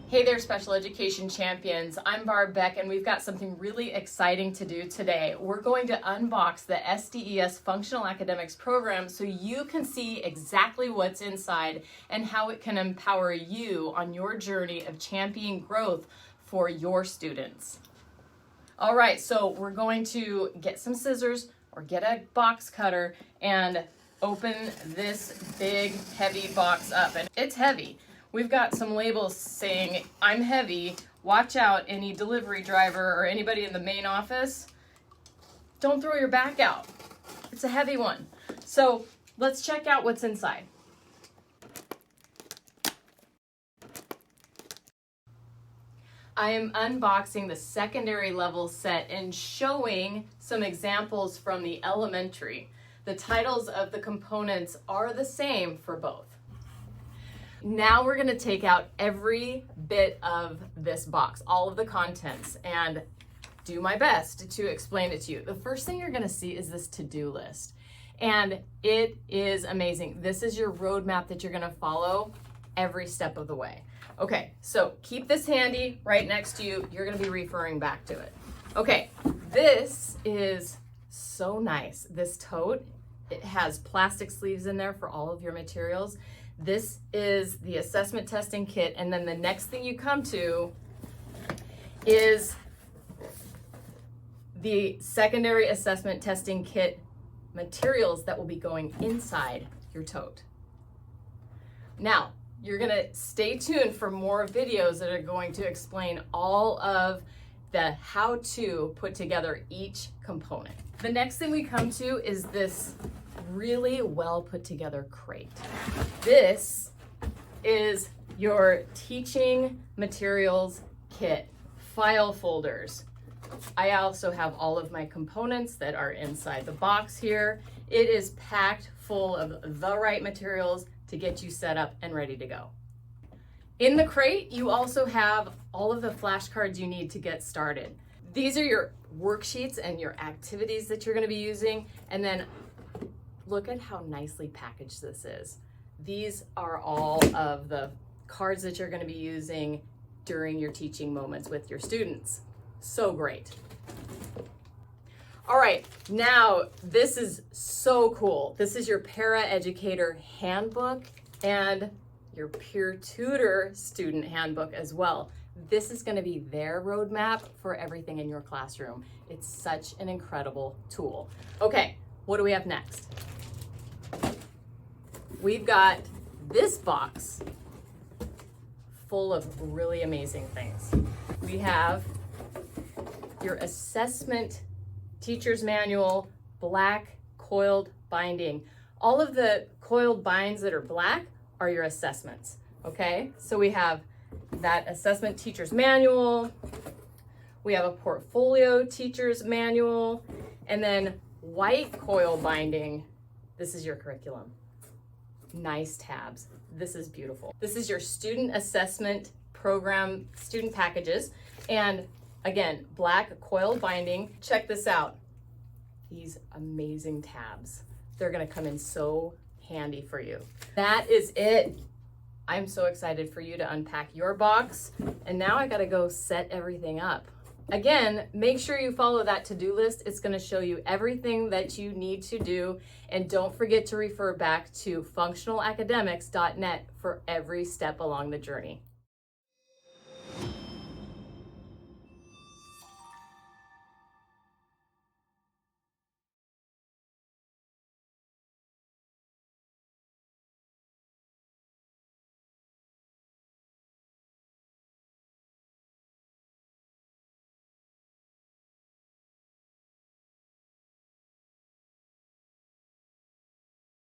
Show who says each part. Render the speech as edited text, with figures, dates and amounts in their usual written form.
Speaker 1: Hey there, special education champions. I'm Barb Beck, and we've got something really exciting to do today. We're going to unbox the SDES Functional Academics Program so you can see exactly what's inside and how it can empower you on your journey of championing growth for your students. All right, so we're going to get some scissors or get a box cutter and open this big, heavy box up. And it's heavy. We've got some labels saying, "I'm heavy, watch out, any delivery driver or anybody in the main office. Don't throw your back out." It's a heavy one. So let's check out what's inside. I am unboxing the secondary level set and showing some examples from the elementary. The titles of the components are the same for both. Now we're going to take out every bit of this box, all of the contents, and do my best to explain it to you. The first thing you're going to see is this to-do list, and it is amazing. This is your roadmap that you're going to follow every step of the way. Okay, so keep this handy right next to you. You're going to be referring back to it. Okay, this is so nice. This tote, it has plastic sleeves in there for all of your materials. This is the assessment testing kit, and then the next thing you come to is the secondary assessment testing kit materials that will be going inside your tote. Now, you're gonna stay tuned for more videos that are going to explain all of the how to put together each component. The next thing we come to is this really well put together crate. This is your teaching materials kit, file folders. I also have all of my components that are inside the box here. It is packed full of the right materials to get you set up and ready to go. In the crate, you also have all of the flashcards you need to get started. These are your worksheets and your activities that you're going to be using, and then look at how nicely packaged this is. These are all of the cards that you're going to be using during your teaching moments with your students. So great. All right, now this is so cool. This is your paraeducator handbook and your peer tutor student handbook as well. This is going to be their roadmap for everything in your classroom. It's such an incredible tool. Okay, what do we have next? We've got this box full of really amazing things. We have your assessment teacher's manual, black coiled binding. All of the coiled binds that are black are your assessments, okay? So we have that assessment teacher's manual, we have a portfolio teacher's manual, and then white coil binding, this is your curriculum. Nice tabs. This is beautiful. This is your student assessment program student packages. And again, black coiled binding. Check this out. These amazing tabs. They're gonna come in so handy for you. That is it. I'm so excited for you to unpack your box. And now I gotta go set everything up. Again, make sure you follow that to-do list. It's going to show you everything that you need to do. And don't forget to refer back to functionalacademics.net for every step along the journey.